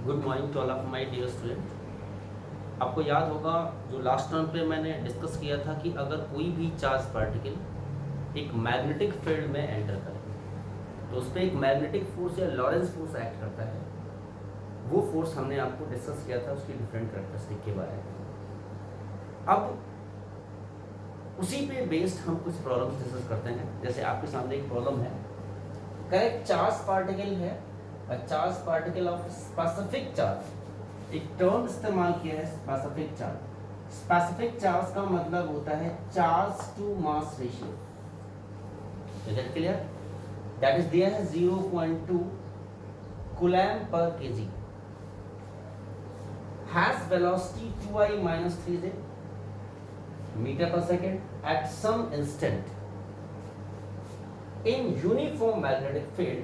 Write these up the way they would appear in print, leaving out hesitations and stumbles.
Good morning to all of my dear student. आपको याद होगा जो लास्ट टर्म पे मैंने डिस्कस किया था कि अगर कोई भी चार्ज पार्टिकल एक मैग्नेटिक फील्ड में एंटर करे तो उस पर एक मैग्नेटिक फोर्स या लॉरेंस फोर्स एक्ट करता है। वो फोर्स हमने आपको डिस्कस किया था, उसकी डिफरेंट कैरेक्टरिस्टिक के बारे में। अब उसी पे बेस्ड हम कुछ प्रॉब्लम्स डिस्कस करते हैं। जैसे आपके सामने एक प्रॉब्लम है, करेक्ट चार्ज पार्टिकल है, charge particle of specific charge. एक टर्म इस्तेमाल किया है स्पेसिफिक चार्ज। स्पेसिफिक चार्ज का मतलब होता है charge to mass ratio. Is it clear? That is दिया है 0.2 कूलम्ब पर KG, has velocity 2i - 3j metre पर second at some instant in uniform magnetic field.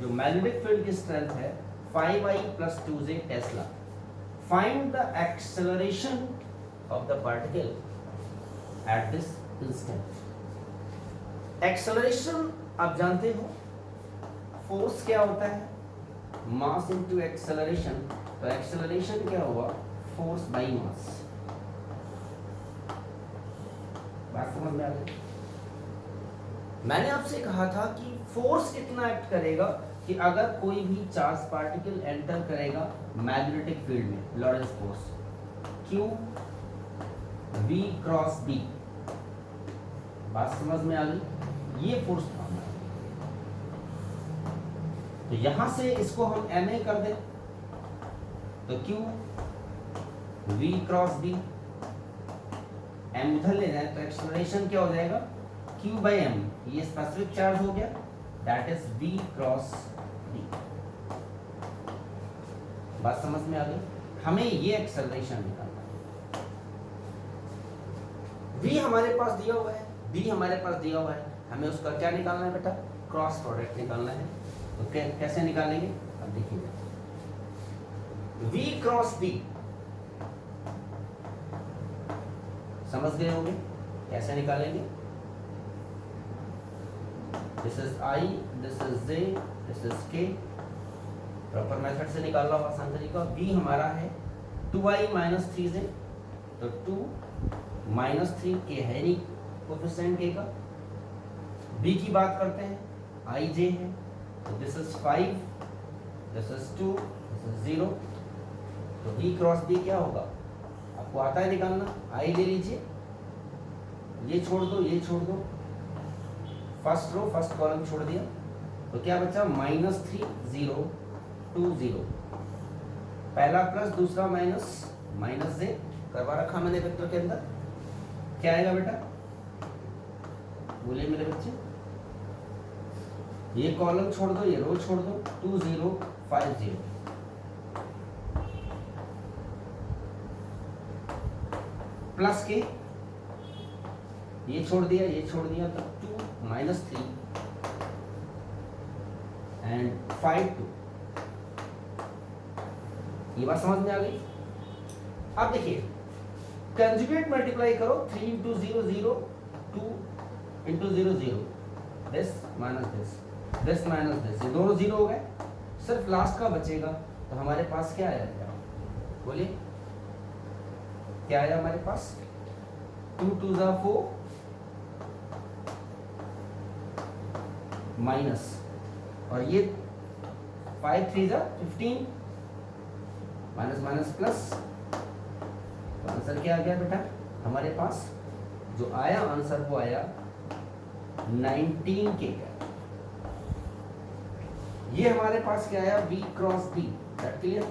जो मैग्नेटिक फील्ड की स्ट्रेंथ है 5i + 2j tesla. Find the acceleration of the particle at this instant. Acceleration आप जानते हो, force क्या होता है, मास इनटू एक्सेलरेशन। तो एक्सेलरेशन क्या हुआ, फोर्स बाई मास। बात समझ में आ गई? मैंने आपसे कहा था कि फोर्स कितना एक्ट करेगा कि अगर कोई भी चार्ज पार्टिकल एंटर करेगा मैग्नेटिक फील्ड में, Lawrence force Q V cross B। बात समझ में आ गई? ये फोर्स था। तो यहां से इसको हम ma कर दें तो Q V cross B, m उधर ले जाए तो एक्सेलरेशन क्या हो जाएगा, Q/m। ये स्पेसिफिक चार्ज हो गया, that is V cross D। बात समझ में आ गई? हमें ये एक्सेलरेशन निकालना है। V हमारे पास दिया हुआ है, B हमारे पास दिया हुआ है, हमें उसका क्या निकालना है बेटा, क्रॉस प्रोडक्ट निकालना है। तो कैसे निकालेंगे, अब देखिए। V क्रॉस B समझ गए होंगे कैसे निकालेंगे। This is I, this is J, this is K। Proper method से निकालना हुआ आसान तरीका। V हमारा है 2i - 3j, तो 2 - 3 k है नहीं कोफिशिएंट k का। B की बात करते हैं, ij है, तो this is 5, this is 2, this is 0। तो V क्रॉस B क्या होगा, आपको आता है निकालना। I ले लीजिए, ये छोड़ दो, ये छोड़ दो, फर्स्ट रो फर्स्ट कॉलम छोड़ दिया, तो क्या बचा, -3 0 2 0। पहला प्लस दूसरा माइनस, -j करवा रखा मैंने वेक्टर के अंदर। क्या आएगा बेटा, बोलिए मेरे बच्चे। ये कॉलम छोड़ दो, ये रो छोड़ दो, 2 0 5 0। प्लस के ये छोड़ दिया, ये छोड़ दिया, तो 2 - 3 एंड 5 2। ये बात समझ में आ गई? अब देखिए, कंजुगेट मल्टीप्लाई करो, 3 × 0 0, 2 × 0 0, this minus this, this minus this, ये दोनों 0 हो गए। सिर्फ लास्ट का बचेगा, तो हमारे पास क्या आया, बोलिए क्या आया हमारे पास, 2 2 × 4 माइनस, और ये 5 3 × 15 माइनस माइनस प्लस। तो आंसर क्या आ गया बेटा हमारे पास, जो आया आंसर वो आया 19 के। ये हमारे पास क्या आया, V cross B। That clear?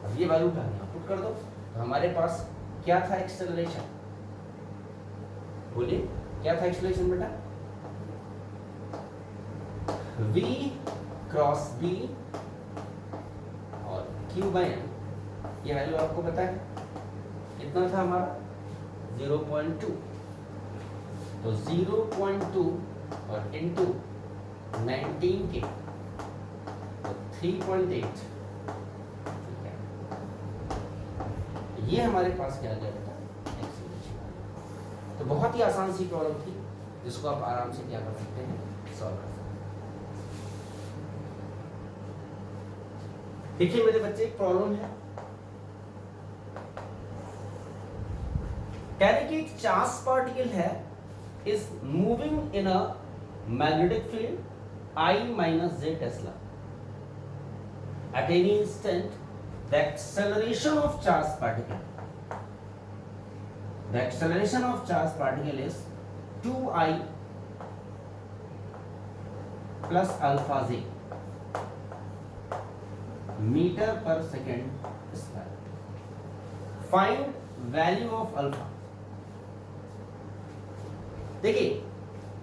अब ये वैल्यू उठानी है, पुट कर दो। तो हमारे पास क्या था, एक्सेलरेशन, बोलिए क्या था एक्सेलरेशन बेटा, V क्रॉस B और Q/m। ये वैल्यू आपको पता है कितना था हमारा, 0.2। तो 0.2 और इंटू 19 के, तो 3.8। ये हमारे पास क्या आ गया बेटा, एक्सेलरेशन। तो बहुत ही आसान सी प्रॉब्लम थी, जिसको आप आराम से क्या कर सकते हैं, सॉल्व कर सकते हैं। देखिए मेरे बच्चे एक प्रॉब्लम है, कह रहे कि एक चार्ज पार्टिकल है is moving in a magnetic field I minus j Tesla. At any instant, the acceleration of charged particle is 2I plus alpha j meter per second square. Find value of alpha. देखिए,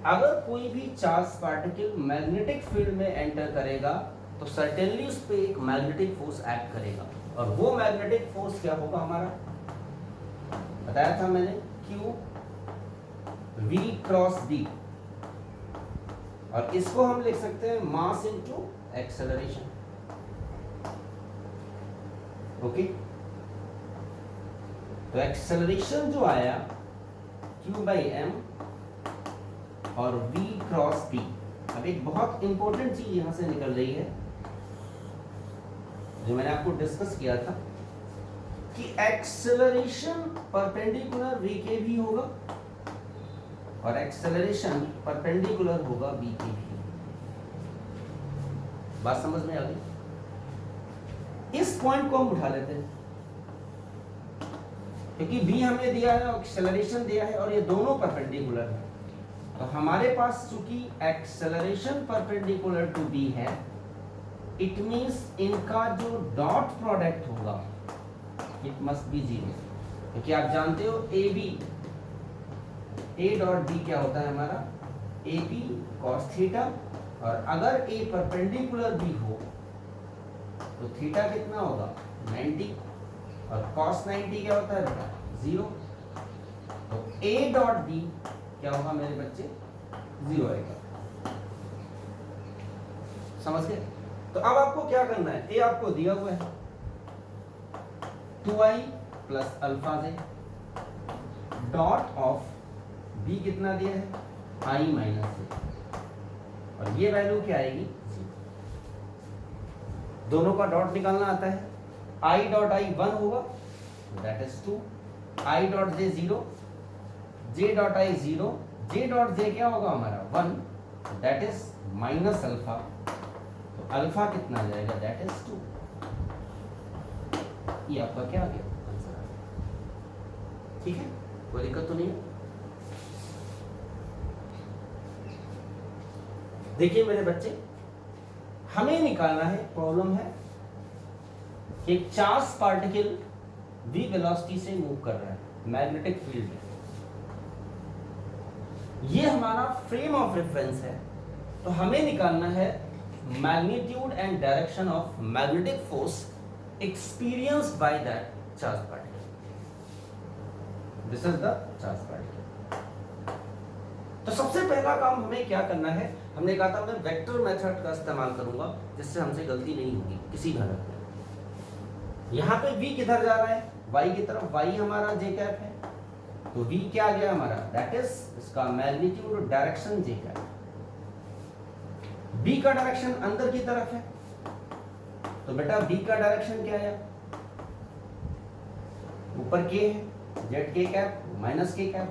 अगर कोई भी charge particle magnetic field में enter करेगा तो certainly उस पर एक मैग्नेटिक फोर्स एक्ट करेगा, और वो मैग्नेटिक फोर्स क्या होगा हमारा, बताया था मैंने, Q V क्रॉस B, और इसको हम लिख सकते हैं मास इनटू एक्सेलरेशन। ओके, तो एक्सेलरेशन जो आया Q बाई M और V क्रॉस B। अब एक बहुत इंपॉर्टेंट चीज यहां से निकल रही है जो मैंने आपको डिस्कस किया था कि एक्सेलरेशन परपेंडिकुलर V के भी होगा और एक्सेलरेशन परपेंडिकुलर होगा V के भी। बात समझ में आ गई? इस पॉइंट को हम उठा लेते हैं क्योंकि V हमें दिया है और एक्सेलरेशन दिया है और ये दोनों परपेंडिकुलर है, तो हमारे पास चूंकि एक्सेलरेशन परपेंडिकुलर टू बी है, इट मींस इनका जो डॉट प्रोडक्ट होगा इट मस्ट बी जीरो, क्योंकि आप जानते हो ए डॉट बी क्या होता है हमारा, ए बी कॉस थीटा, और अगर ए परपेंडिकुलर बी हो तो थीटा कितना होगा 90, और कॉस 90 क्या होता है बेटा 0, तो ए डॉट बी क्या होगा मेरे बच्चे 0 आएगा। समझ गए? तो अब आपको क्या करना है, ए आपको दिया हुआ है 2i plus alpha J, dot of B कितना दिया है i माइनस जे, और ये वैल्यू क्या आएगी 0। दोनों का डॉट निकालना आता है, i डॉट i 1 होगा that is 2, i dot J 0, j dot i 0, j dot j क्या होगा हमारा 1 दैट इज माइनस अल्फा, तो अल्फा कितना जाएगा दैट इज 2। ये आपका क्या आ गया आंसर आ गया। ठीक है, कोई दिक्कत तो नहीं है? देखिए मेरे बच्चे, हमें निकालना है, प्रॉब्लम है कि एक चार्ज पार्टिकल v वेलोसिटी से मूव कर रहा है मैग्नेटिक फील्ड में, ये हमारा फ्रेम ऑफ रेफरेंस है, तो हमें निकालना है magnitude and direction of magnetic force experienced by that charge particle. This is the charge particle. तो सबसे पहला काम हमें क्या करना है, हमने कहा था मैं वेक्टर मेथड का इस्तेमाल करूंगा जिससे हमसे गलती नहीं होगी किसी भी हालत में। यहां पे v किधर जा रहा है y की तरफ, y हमारा j कैप है, तो v क्या आ गया हमारा दैट इज इसका magnitude direction j cap. b का डायरेक्शन अंदर की तरफ है, तो बेटा b का डायरेक्शन क्या है, ऊपर k है, z k cap minus k cap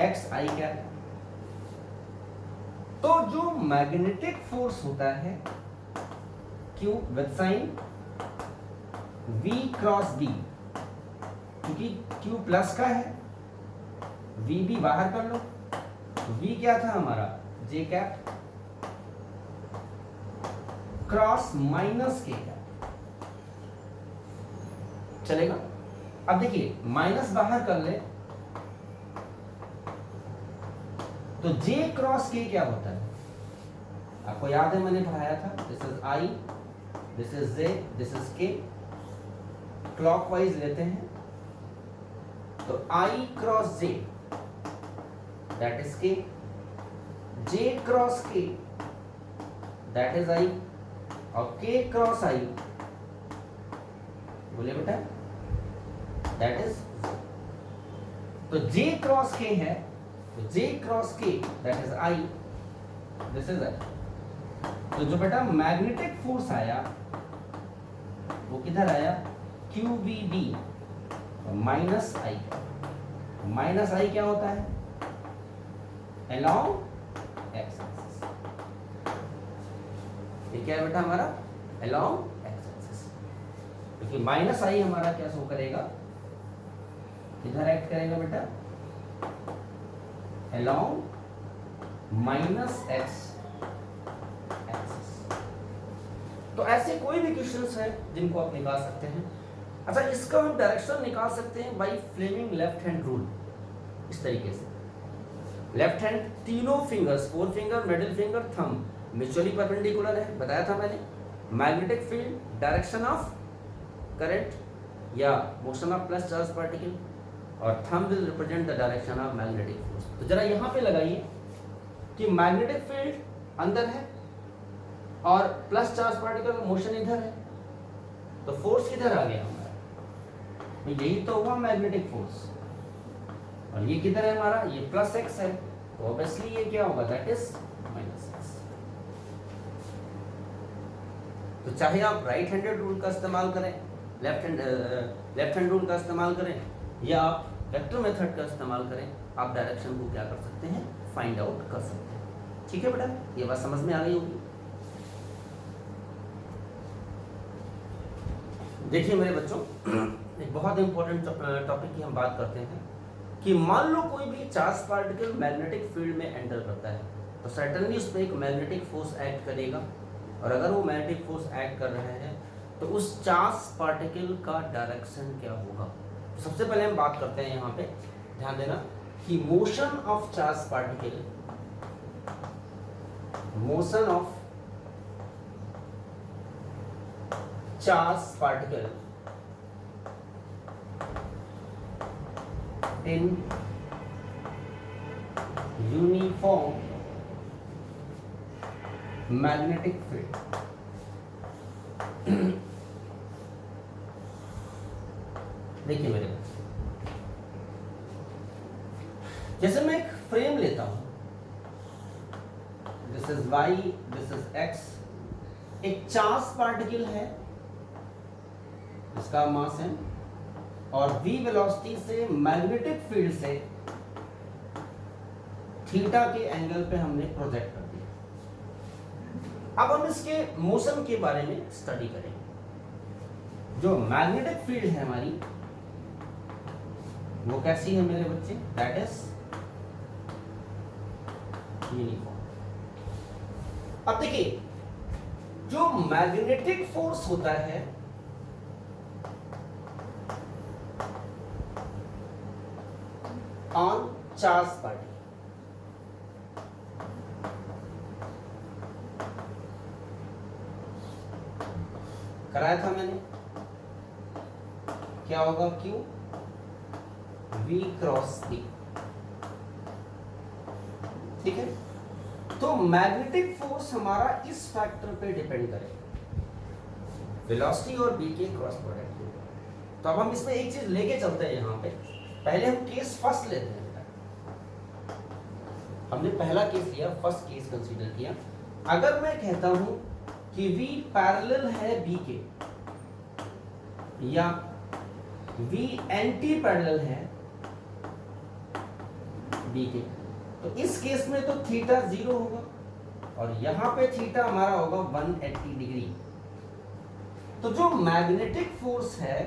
x i cap. तो जो मैग्नेटिक फोर्स होता है q with sign v cross b, क्योंकि q प्लस का है, v भी बाहर कर लो, तो v क्या था हमारा j cap cross minus k cap, चलेगा। अब देखिए माइनस बाहर कर ले तो j क्रॉस k क्या होता है, आपको याद है मैंने पढ़ाया था, this is i, this is j, this is k, clockwise लेते हैं, तो i cross j that is k, j cross k that is i, और k क्रॉस i बोले बेटा दैट इज, तो j क्रॉस k है, तो j cross k that is i, this is i। तो जो बेटा मैग्नेटिक फोर्स आया वो किधर आया, QVB माइनस आई। माइनस आई क्या होता है, अलोंग एक्स एक्सिस। ये क्या है बेटा हमारा, अलोंग एक्स एक्सिस, क्योंकि माइनस आई हमारा क्या शो करेगा, इधर एक्ट करेगा बेटा अलोंग माइनस एक्स एक्सिस। तो ऐसे कोई भी क्वेश्चंस हैं जिनको आप निकाल सकते हैं। अच्छा, इसका हम डायरेक्शन निकाल सकते हैं by Fleming left hand rule. इस तरीके से लेफ्ट हैंड तीनों fingers, four finger, middle finger, thumb mutually perpendicular है, बताया था मैंने। Magnetic field direction of current या motion of plus charge particle, और thumb will represent the direction of magnetic force. तो जरा यहां पे लगाइए कि मैग्नेटिक फील्ड अंदर है और प्लस चार्ज पार्टिकल मोशन इधर है, तो फोर्स किधर आ गया हमारा, तो यही तो हुआ मैग्नेटिक फोर्स। और ये किधर है हमारा, ये प्लस एक्स है, तो ऑब्वियसली ये क्या होगा, दैट इज माइनस एक्स। तो चाहे आप राइट हैंडेड रूल का इस्तेमाल करें, लेफ्ट हैंड रूल का इस्तेमाल करें, या आप वेक्टर मेथड का इस्तेमाल करें, आप डायरेक्शन को क्या कर सकते हैं, फाइंड आउट कर सकते हैं। ठीक है बेटा, ये बात समझ में आ गई होगी। देखिए मेरे बच्चों, एक बहुत इंपॉर्टेंट टॉपिक की हम बात करते हैं कि मान लो कोई भी चार्ज पार्टिकल मैग्नेटिक फील्ड में एंटर करता है, तो सर्टेनली उस पर एक मैग्नेटिक फोर्स एक्ट करेगा, और अगर वो मैग्नेटिक फोर्स एक्ट कर रहा है तो उस चार्ज पार्टिकल का डायरेक्शन क्या होगा। तो सबसे पहले हम बात करते हैं, यहाँ पे ध्यान देना कि motion of charge particle, motion of charge particle in uniform magnetic field। देखिए मेरे बच्चे, जैसे मैं एक फ्रेम लेता हूं, this is y, this is x, एक चार्ज पार्टिकल है, इसका मास है, और v वेलोसिटी से मैग्नेटिक फील्ड से थीटा के एंगल पे हमने प्रोजेक्ट कर दिया। अब हम इसके मोशन के बारे में स्टडी करेंगे। जो मैग्नेटिक फील्ड है हमारी, वो कैसी है मेरे बच्चे, दैट इज यूनिफॉर्म। अब देखिए, जो मैग्नेटिक फोर्स होता है ऑन चार्ज पार्टिकल, कराया था मैंने, क्या होगा, Q V क्रॉस B। ठीक है, तो मैग्नेटिक फोर्स हमारा इस फैक्टर पे डिपेंड करेगा, वेलोसिटी और B के क्रॉस प्रोडक्ट। तो अब हम इसमें एक चीज लेके चलते हैं यहाँ पे। पहले हम केस फर्स्ट लेते हैं, हमने पहला केस लिया, फर्स्ट केस कंसीडर किया। अगर मैं कहता हूं कि V पैरेलल है B के, या V एंटी पैरेलल है B के, तो इस केस में तो थीटा 0 होगा, और यहां पे थीटा हमारा होगा 180 डिग्री। तो जो मैग्नेटिक फोर्स है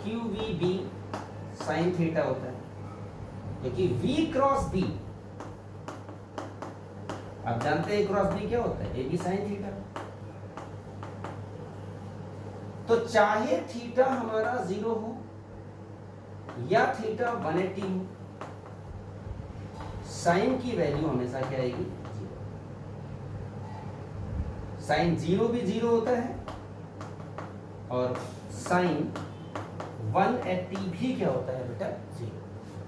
QVB साइन थीटा होता है, क्योंकि V क्रॉस B, आप जानते हैं क्रॉस B क्या होता है, AB साइन थीटा। तो चाहे थीटा हमारा 0 हो या थीटा 180 हो, साइन की वैल्यू हमेशा क्या आएगी, 0। साइन 0 भी 0 होता है, और साइन 180 भी क्या होता है बेटा, 0।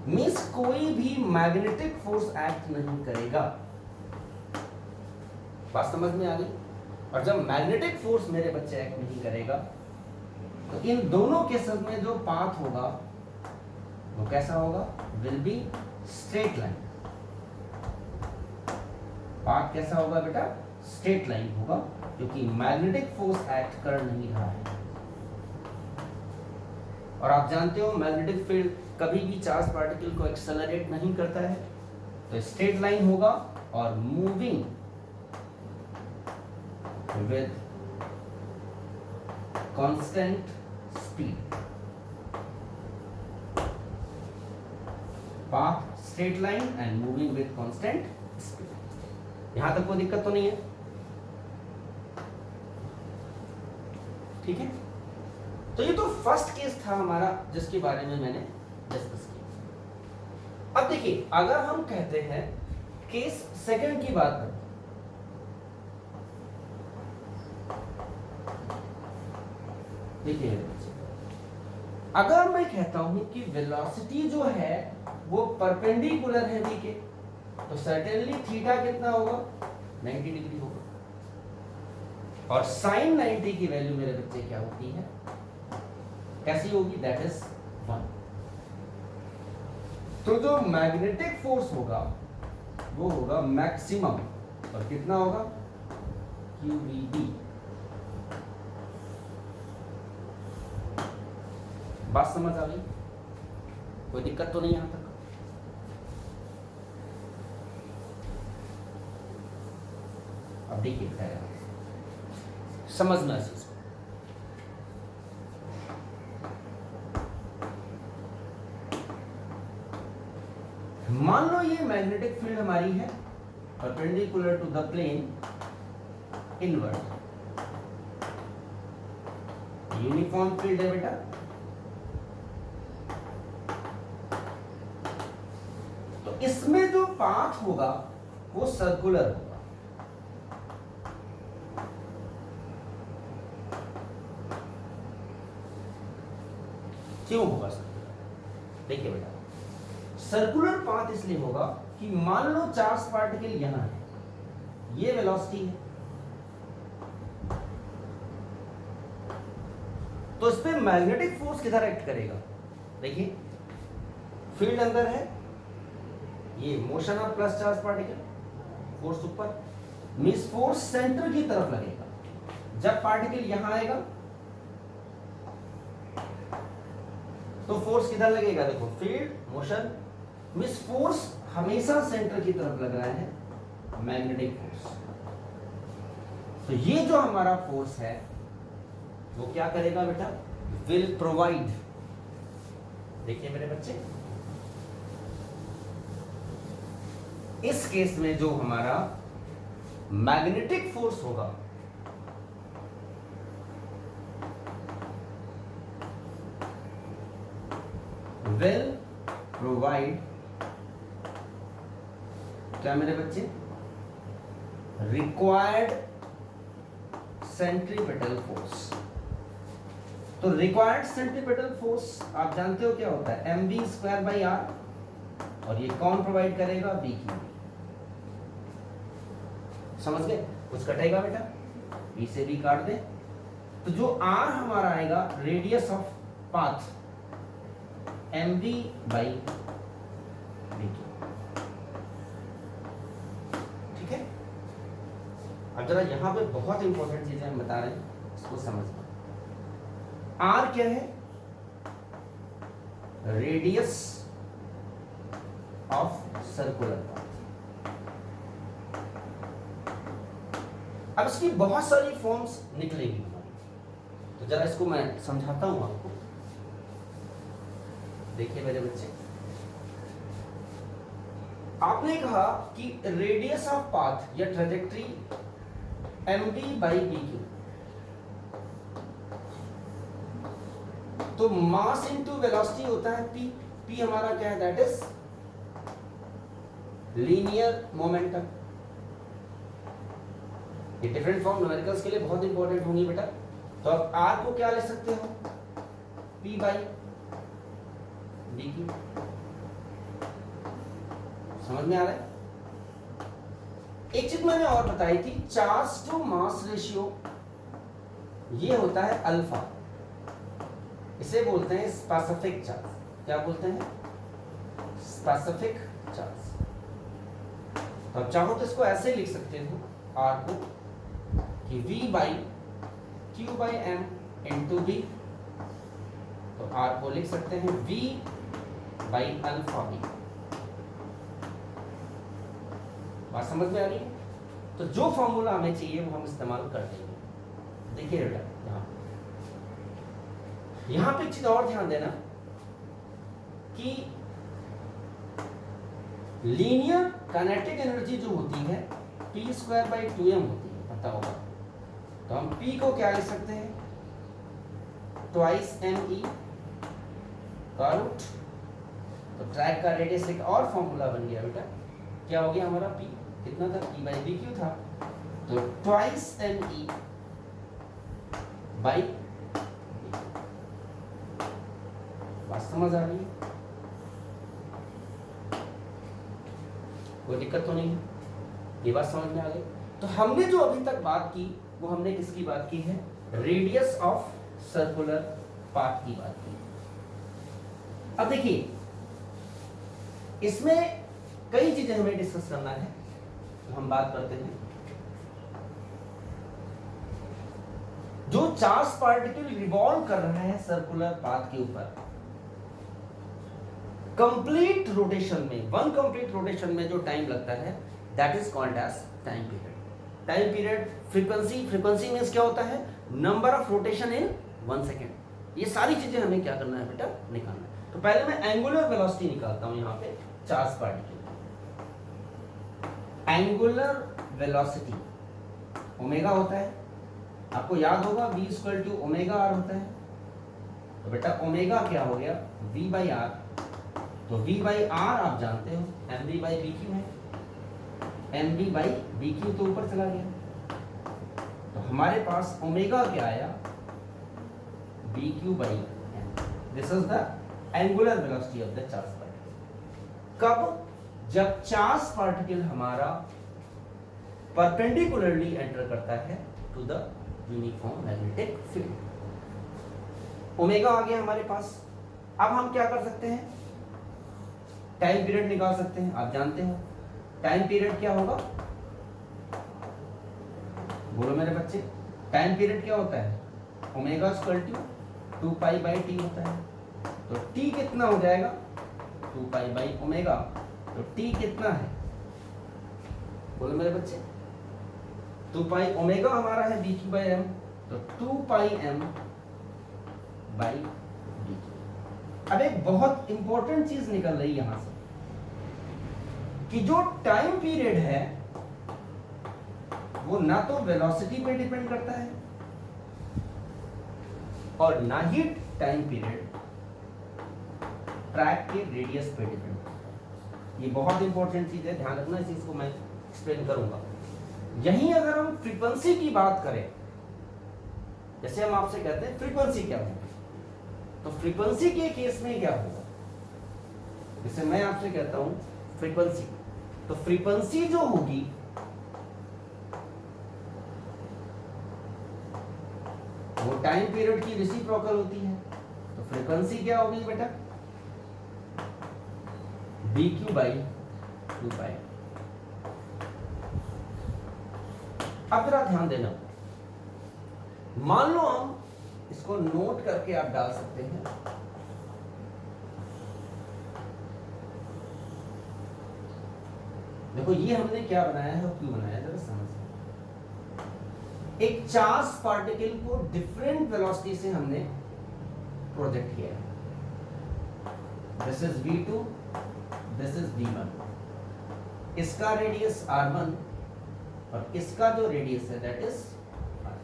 मींस कोई भी मैग्नेटिक फोर्स एक्ट नहीं करेगा। बात समझ में आ गई। और जब मैग्नेटिक फोर्स मेरे बच्चे एक्ट नहीं करेगा, तो इन दोनों केसेस में जो पाथ होगा वो कैसा होगा, will be straight line. Path कैसा होगा बेटा? स्ट्रेट लाइन होगा, क्योंकि मैग्नेटिक फोर्स एक्ट कर नहीं रहा है। और आप जानते हो मैग्नेटिक फील्ड कभी भी चार्ज पार्टिकल को एक्सेलरेट नहीं करता है, तो स्ट्रेट लाइन होगा और moving with constant speed. Path straight line and moving with constant speed. यहां तक कोई दिक्कत तो नहीं है? ठीक है, तो ये तो फर्स्ट केस था हमारा जिसके बारे में मैंने डिस्कस किया। अब देखिए, अगर हम कहते हैं केस सेकंड की बात करें, देखिए अगर मैं कहता हूं कि वेलोसिटी जो है वो परपेंडिकुलर है v के, तो सर्टेनली थीटा कितना होगा? 90 डिग्री होगा। और साइन 90 की वैल्यू मेरे बच्चे क्या होती है? कैसी होगी? That is 1। तो जो मैग्नेटिक फोर्स होगा वो होगा मैक्सिमम, और कितना होगा? QVD। बात समझ आ गई? कोई दिक्कत तो नहीं यहां तक? अब देखिए बताया, समझना इस चीज को। मान लो ये मैग्नेटिक फील्ड हमारी है perpendicular to the plane inward, uniform field है बेटा। तो इसमें जो पाथ होगा वो सर्कुलर होगा। क्यों होगा सर्कुलर? देखिए बेटा, सर्कुलर पाथ इसलिए होगा कि मान लो चार्ज पार्टिकल यहां है, ये वेलोसिटी है, तो इस पे मैग्नेटिक फोर्स किधर एक्ट करेगा? देखिए फील्ड अंदर है, ये motion of plus charge particle, force ऊपर, मींस फोर्स सेंटर की तरफ लगेगा। जब पार्टिकल यहां आएगा तो फोर्स किधर लगेगा? देखो फील्ड, मोशन, मींस फोर्स हमेशा सेंटर की तरफ लग रहा है, मैग्नेटिक फोर्स। तो ये जो हमारा फोर्स है वो क्या करेगा बेटा? Will provide. देखिए मेरे बच्चे, इस केस में जो हमारा मैग्नेटिक फोर्स होगा विल प्रोवाइड क्या मेरे बच्चे? Required centripetal force. तो रिक्वायर्ड सेंट्रीपिटल फोर्स आप जानते हो क्या होता है? mv²/r, और ये कौन प्रोवाइड करेगा? BQ। समझ गए? कुछ कटेगा बेटा? B से B काट दे, तो जो R हमारा आएगा रेडियस ऑफ पाथ, mv/BQ। ठीक है? अब जरा यहां पे बहुत इंपॉर्टेंट चीजें हम बता रहे हैं, इसको समझना। R क्या है? Radius of circular path. अब इसकी बहुत सारी फॉर्म्स निकलेगी, तो जरा इसको मैं समझाता हूं आपको। देखिए मेरे बच्चे, आपने कहा कि रेडियस ऑफ पाथ या ट्रेजेक्ट्री mv/BQ, तो मास इनटू वेलोसिटी होता है p। p हमारा क्या है? That is linear momentum. ये डिफरेंट फॉर्म न्यूमेरिकल्स के लिए बहुत इंपॉर्टेंट होंगी बेटा। तो अब r को क्या ले सकते हो? p/BQ। समझ में आ रहा है? एक चीज मैंने और बताई थी, चार्ज टू मास रेशियो ये होता है अल्फा। इसे बोलते हैं स्पेसिफिक चार्ज। क्या बोलते हैं? Specific charge. तो आप चाहो तो इसको ऐसे लिख सकते हो आर को कि v by Q by M into B. तो आर को लिख सकते हैं v बाई अल्फा बी। बात समझ में आ रही है? तो जो फॉर्मूला हमें चाहिए वो हम इस्तेमाल कर देंगे। देखिए बेटा यहां पे चीज और ध्यान देना कि लीनियर काइनेटिक एनर्जी जो होती है p स्क्वायर बाई 2m होती है, पता होगा। तो हम p को क्या लिख सकते हैं, ट्वाइस me का रूट। तो ट्रैक का रेडियस एक और फॉर्मूला बन गया बेटा, क्या हो गया हमारा p कितना था, p बाई बी क्यू था। तो ट्वाइस me बाई, बात समझ आ रही है? कोई दिक्कत तो नहीं है? ये बात समझ में आ गई? तो हमने जो अभी तक बात की वो हमने किसकी बात की है, रेडियस ऑफ सर्कुलर पाथ की बात की। अब देखिए इसमें कई चीजें हमें डिस्कस करना है, तो हम बात करते हैं। जो चार्ज पार्टिकल रिवॉल्व कर रहा है सर्कुलर पाथ के ऊपर, कंप्लीट रोटेशन में, वन कंप्लीट रोटेशन में जो टाइम लगता है that is called as time period. Time period, frequency means क्या होता है, number of rotation in 1 second. ये सारी चीजें हमें क्या करना है बेटा, निकालना है। तो पहले मैं एंगुलर वेलोसिटी निकालता हूं यहां पे charge particle. Angular velocity omega होता है, आपको याद होगा v equal to omega r होता है। तो बेटा ओमेगा क्या हो गया, v बाई आर। तो v बाई आर आप जानते हो m b by b q है, m b by b q तो ऊपर चला गया। तो हमारे पास ओमेगा क्या आया, b q by m. This is the angular velocity of the charge particle. कब, जब चार्ज पार्टिकल हमारा परपेंडिकुलरली एंटर करता है to the uniform magnetic field. Omega आ गया हमारे पास। अब हम क्या कर सकते हैं, टाइम पीरियड निकाल सकते हैं। आप जानते हो टाइम पीरियड क्या होगा, बोलो मेरे बच्चे, टाइम पीरियड क्या होता है, omega equal to 2 pi by T होता है। तो टी कितना हो जाएगा, 2 पाई बाई ओमेगा। तो टी कितना है, बोलो मेरे बच्चे, 2 पाई ओमेगा हमारा है बी क्यू बाई एम। तो 2 पाई एम बाई बी। अब एक बहुत इंपॉर्टेंट चीज निकल रही है यहां से कि जो टाइम पीरियड है वो ना तो वेलोसिटी पे डिपेंड करता है और ना ही टाइम पीरियड ट्रैक के रेडियस पे डिपेंड करता है। ये बहुत इंपॉर्टेंट चीज है, ध्यान रखना, इस चीज को मैं एक्सप्लेन करूंगा। यहीं अगर हम फ्रीक्वेंसी की बात करें, जैसे हम आपसे कहते हैं फ्रीक्वेंसी क्या होगी, तो फ्रीक्वेंसी के केस में क्या होगा, जैसे मैं आपसे कहता हूं फ्रीक्वेंसी, तो फ्रीक्वेंसी जो होगी वो टाइम पीरियड की रेसिप्रोकल होती है। तो फ्रीक्वेंसी क्या होगी बेटा, बी क्यू बाई 2 पाई। अब जरा ध्यान देना, मान लो हम इसको नोट करके आप डाल सकते हैं, देखो ये हमने क्या बनाया है और क्यों बनाया है जरा समझ। एक चार्ज पार्टिकल को डिफरेंट वेलोसिटी से हमने प्रोजेक्ट किया है। This is v2, this is v1। इसका रेडियस r1 और इसका जो रेडियस है that is r।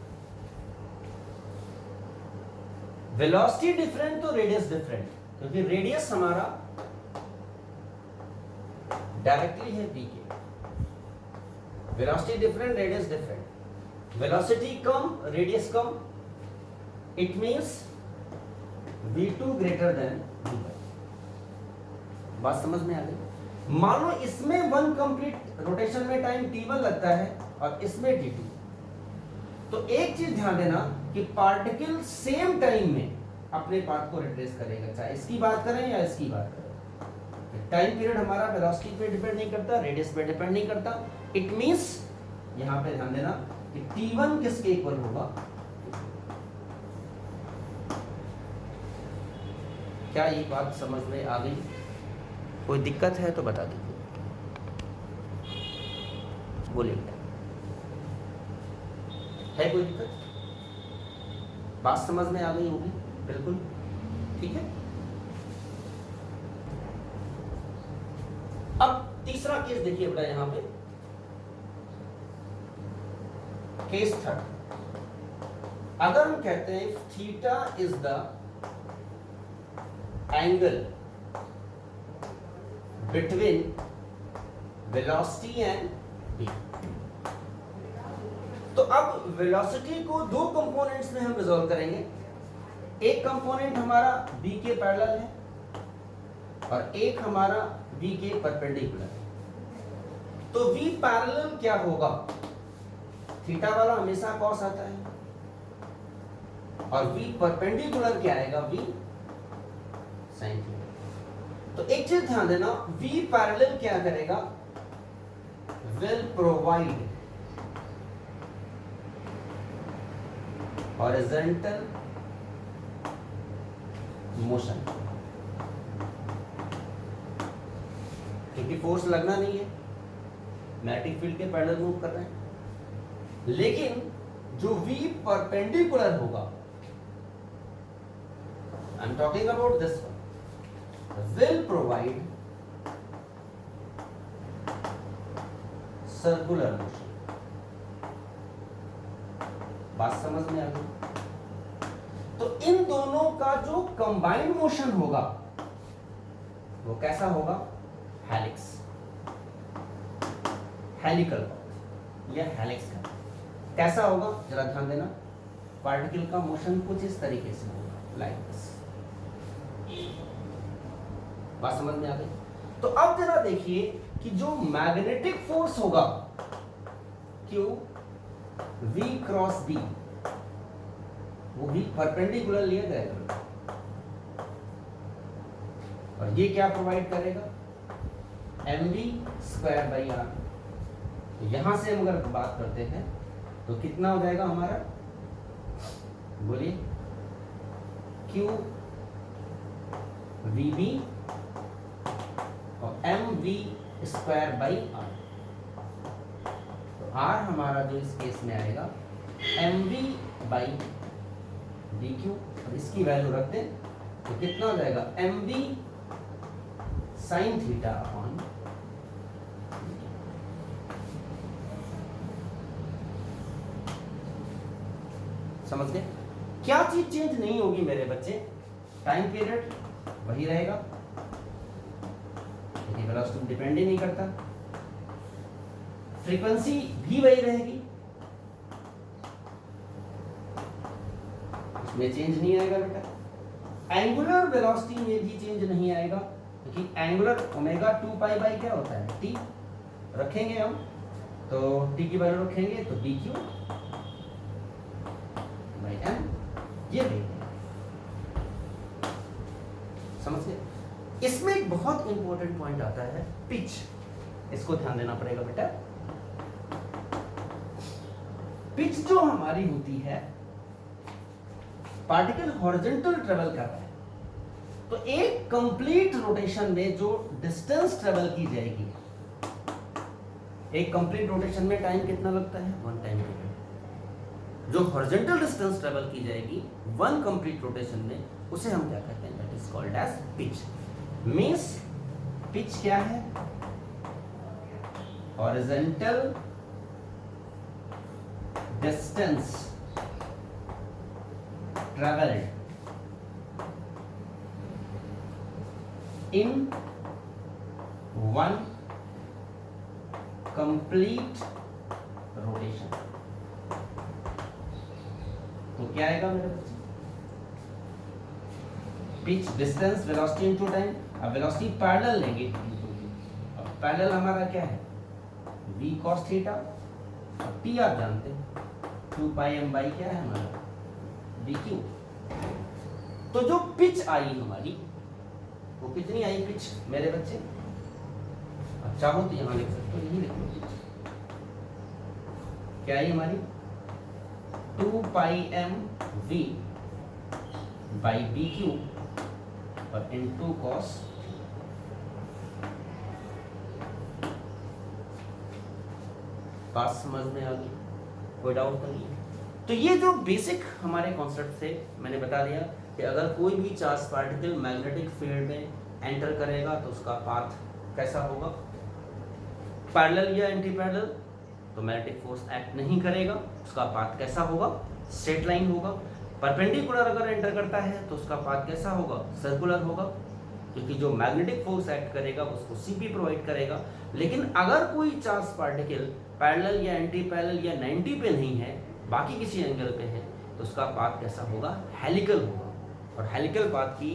Velocity different तो रेडियस डिफरेंट, क्योंकि रेडियस हमारा डायरेक्टली है v के। Velocity different, radius different. Velocity come, radius come, it means v2 greater than v1। बात समझ में आ गई? मान लो इसमें वन कंप्लीट रोटेशन में टाइम t1 लगता है और इसमें t2। तो एक चीज ध्यान देना कि पार्टिकल सेम टाइम में अपने पाथ को रिट्रेस करेगा, चाहे इसकी बात करें या इसकी बात करें। टाइम पीरियड हमारा वेलोसिटी पे डिपेंड नहीं करता, रेडियस पे डिपेंड नहीं करता। इट मींस यहां पे ध्यान देना कि t1 किसके इक्वल होगा। क्या ये बात समझ में आ गई? कोई दिक्कत है तो बता दीजिए, बोलिए। है कोई दिक्कत? बात समझ में आ गई होगी? बिल्कुल ठीक है। अब तीसरा केस देखिए बेटा, यहां पे केस थर्ड। अगर हम कहते हैं theta is the angle between velocity and B, तो अब वेलोसिटी को दो कंपोनेंट्स में हम रिजॉल्व करेंगे। एक कंपोनेंट हमारा बी के पैरेलल है और एक हमारा बी के परपेंडिकुलर है। तो v पैरेलल क्या होगा? थीटा वाला हमेशा कॉस आता है, और v परपेंडिकुलर क्या आएगा? v sine theta. तो एक चीज ध्यान देना, v पैरेलल क्या करेगा? विल प्रोवाइड हॉरिजॉन्टल मोशन, क्योंकि फोर्स लगना नहीं है, मैग्नेटिक फील्ड के पैरेलल मूव कर रहे हैं। लेकिन जो v परपेंडिकुलर होगा, I am talking about this one, will provide circular motion. बात समझ में आ गई? तो इन दोनों का जो कंबाइंड मोशन होगा वो कैसा होगा? हेलिक्स, हेलिकल पाथ या हेलिक्स का। कैसा होगा जरा ध्यान देना, पार्टिकल का मोशन कुछ इस तरीके से होगा, लाइक दिस। बात समझ में आ गई? तो अब जरा देखिए कि जो मैग्नेटिक फोर्स होगा Q V क्रॉस B, वो भी परपेंडिकुलर लिया जाएगा, और ये क्या प्रोवाइड करेगा? mv square by are. तो यहां से हम अगर बात करते हैं तो कितना हो जाएगा हमारा? बोलिए। q vb और mv स्क्वायर बाई आर। तो r हमारा जो इस केस में आएगा mv बाई dq, और इसकी वैल्यू रख दें तो कितना हो जाएगा? mv sine theta upon. समझ गए? क्या चीज चेंज नहीं होगी मेरे बच्चे? टाइम पीरियड वही रहेगा, क्योंकि वेलोसिटी डिपेंड ही नहीं करता। फ्रीक्वेंसी भी वही रहेगी, उसमें चेंज नहीं आएगा बेटा। एंगुलर वेलोसिटी में भी चेंज नहीं आएगा, क्योंकि एंगुलर ओमेगा 2 पाई बाई क्या होता है? टी रखेंगे हम, तो टी की वैल्यू रखेंगे तो डी क्यू बाई एम, ये भी समझ गए? इसमें एक बहुत इंपॉर्टेंट पॉइंट आता है, पिच। इसको ध्यान देना पड़ेगा बेटा। पिच जो हमारी होती है, पार्टिकल हॉरिजॉन्टल ट्रेवल कर रहा है, तो एक कंप्लीट रोटेशन में जो डिस्टेंस ट्रेवल की जाएगी, एक कंप्लीट रोटेशन में टाइम कितना लगता है? 1 टाइम पीरियड। जो हॉरिजॉन्टल डिस्टेंस ट्रेवल की जाएगी 1 कंप्लीट रोटेशन में, उसे हम क्या कहते हैं? That is called as pitch. Means pitch क्या है? Horizontal distance travelled in 1 complete rotation। तो क्या आएगा मेरे बच्चे? Pitch distance velocity into time. अब वेलोसिटी पैरेलल लेंगे, अब पैरेलल हमारा क्या है? v cos थीटा, और t आप जानते हैं 2 पाई m बाई क्या है हमारा? dq। तो जो पिच आई हमारी वो कितनी आई पिच मेरे बच्चे? अब चाहो तो यहाँ लिख सकते हो, यही लिख लो। क्या आई हमारी? 2 pi m v by b q और इनटू कॉस। बात समझ में आ गई? कोई डाउट तो नहीं? तो ये जो बेसिक हमारे कॉन्सेप्ट थे मैंने बता दिया कि अगर कोई भी चार्ज पार्टिकल मैग्नेटिक फील्ड में एंटर करेगा तो उसका पाथ कैसा होगा, पैरेलल या एंटी पैरेलल, तो मैग्नेटिक फोर्स एक्ट नहीं करेगा, उसका पाथ कैसा होगा, स्ट्रेट लाइन होगा। परपेंडिकुलर अगर एंटर करता है तो उसका पाथ कैसा होगा, सर्कुलर होगा, क्योंकि जो मैग्नेटिक फोर्स एक्ट करेगा उसको सीपी प्रोवाइड करेगा। लेकिन अगर कोई चार्ज पार्टिकल पैरेलल या एंटी पैरेलल या 90 पे नहीं है, बाकी किसी एंगल पे है, तो उसका पाथ कैसा होगा, हेलिकल होगा। और हेलिकल पाथ की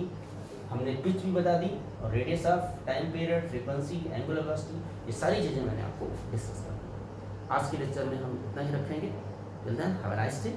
हमने पिच भी बता दी और radius of, time period, frequency, angular velocity, ये सारी चीज़ें मैंने आपको डिस्कस कर दी। आज के लेक्चर में हम इतना ही रखेंगे। Till then have a nice day.